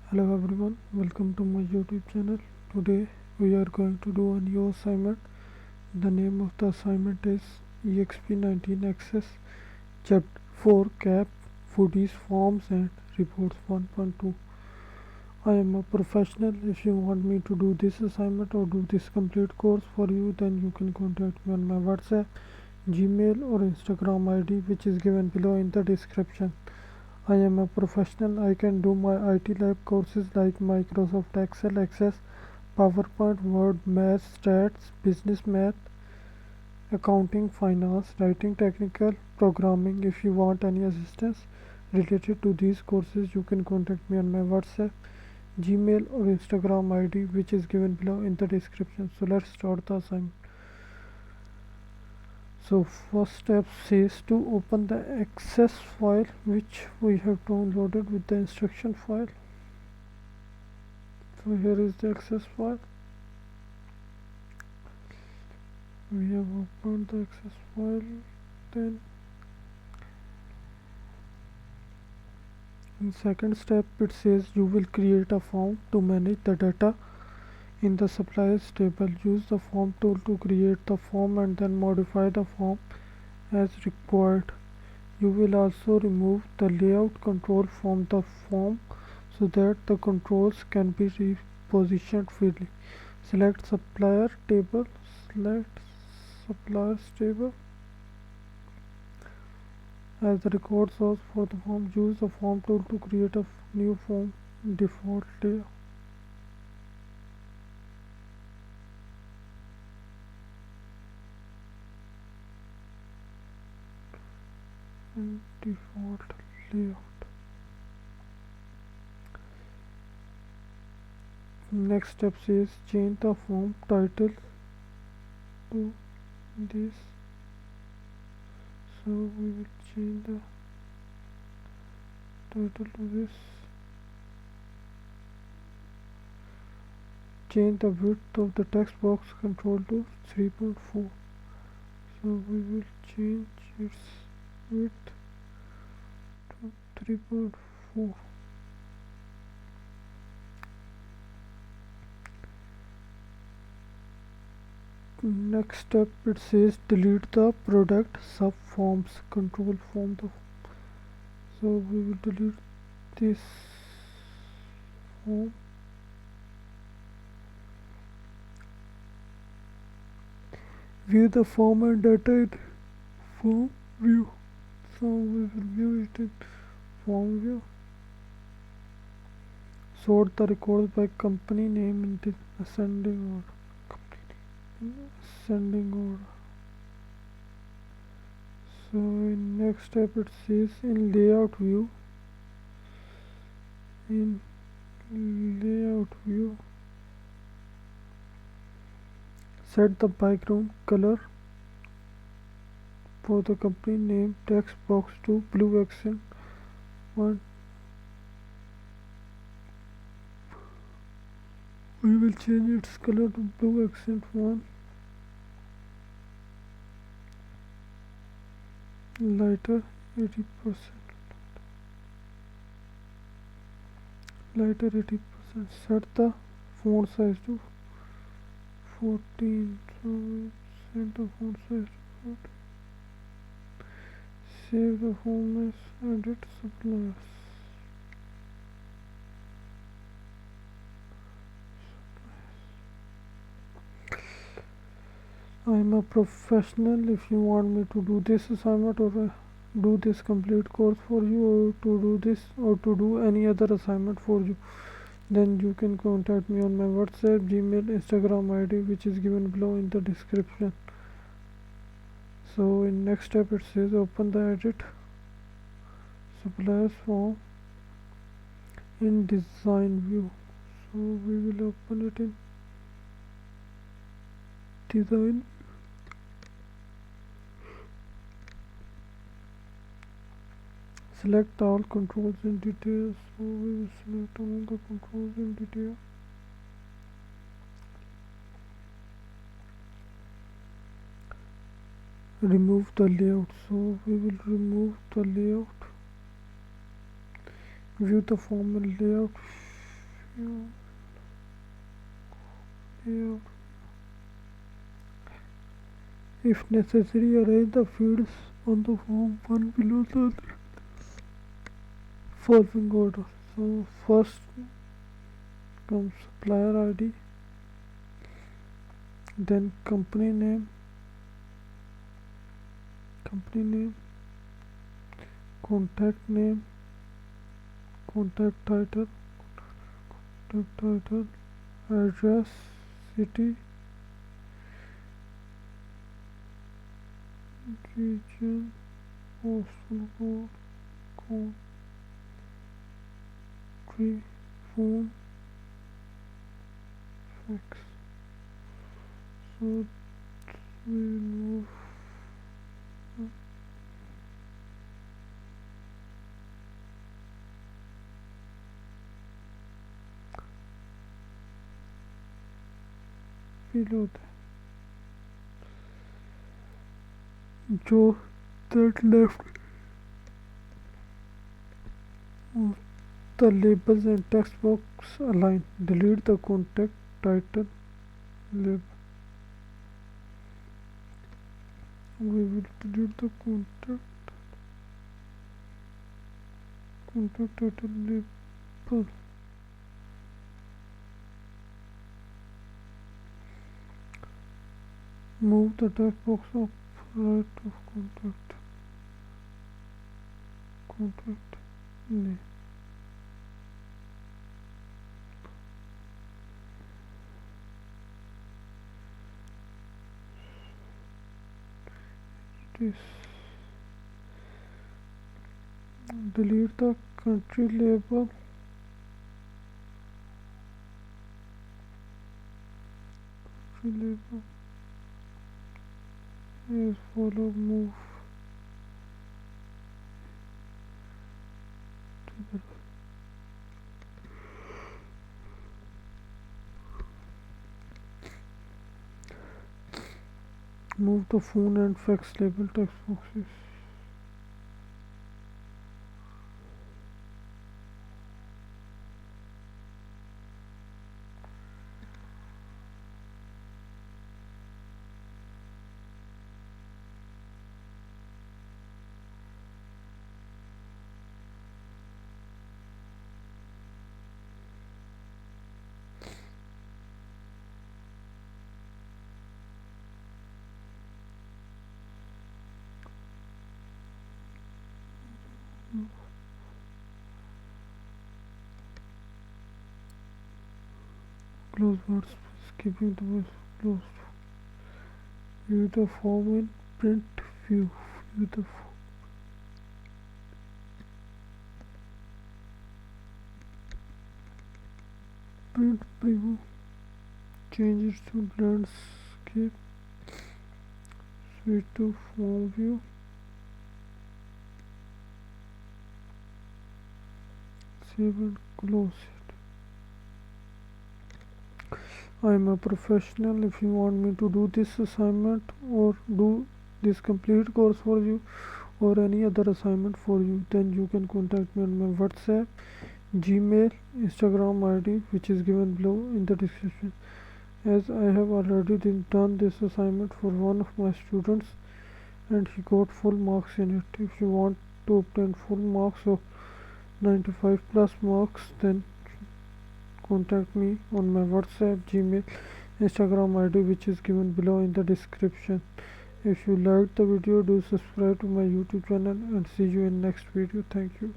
Hello everyone, welcome to my YouTube channel. Today we are going to do a new assignment. The name of the assignment is EXP19 Access Chapter 4 Cap Foodies Forms and Reports 1.2. I am a professional. If you want me to do this assignment or do this complete course for you, then you can contact me on my WhatsApp, Gmail or Instagram ID, which is given below in the description. I am a professional. I can do my MyITLab courses like Microsoft Excel, Access, PowerPoint, Word, Math, Stats, Business Math, Accounting, Finance, Writing, Technical, Programming. If you want any assistance related to these courses, you can contact me on my WhatsApp, Gmail or Instagram ID, which is given below in the description. So let's start the assignment. So first step says to open the access file which we have downloaded with the instruction file. So here is the access file. We have opened the access file. Then in second step it says you will create a form to manage the data in the suppliers table. Use the form tool to create the form and then modify the form as required. You will also remove the layout control from the form so that the controls can be repositioned freely. Select suppliers table as the record source for the form. Use the form tool to create a new form default layout. And default layout. Next step says change the form title to this. So we will change the title to this. Change the width of the text box control to 3.4. So we will change its width to 3.4. Next step it says delete the product subforms control form. So we will delete this form. View the form and data in form view. So we will view it in form view. Sort the records by company name in the ascending order. So in next step it says in layout view. Set the background color for the company name text box to blue accent 1. We will change its color to blue accent 1. Lighter 80%. Set the font size to 14. So we set the font size to 14. Save the form as edit suppliers. I am a professional. If you want me to do this assignment or do this complete course for you, or to do this or to do any other assignment for you, then you can contact me on my WhatsApp, Gmail, Instagram ID, which is given below in the description. So in next step it says open the edit suppliers form in design view. So we will open it in design. Select all controls in detail. So we will select all the controls in detail. Remove the layout. So we will remove the layout. View the form and layout If necessary, arrange the fields on the form one below the following order. So first comes supplier ID, then company name, contact name, contact title, address, city, region, postal code, country, phone, fax. So we move below that. So that left the labels and text box align. Delete the contact title label. We will delete the contact title label. Move the text box up right of contact name. This delete the country label. As follow, move to the move the phone and fax label text boxes. Close words, skipping the words closed. View the form in print view. View the print preview. Change it to landscape. Switch to form view. Save and close it. I am a professional. If you want me to do this assignment or do this complete course for you or any other assignment for you, then you can contact me on my WhatsApp, Gmail, Instagram ID, which is given below in the description. As I have already done this assignment for one of my students and he got full marks in it. If you want to obtain full marks of 95 plus marks, then contact me on my WhatsApp, Gmail, Instagram ID, which is given below in the description. If you liked the video, do subscribe to my YouTube channel and see you in next video. Thank you.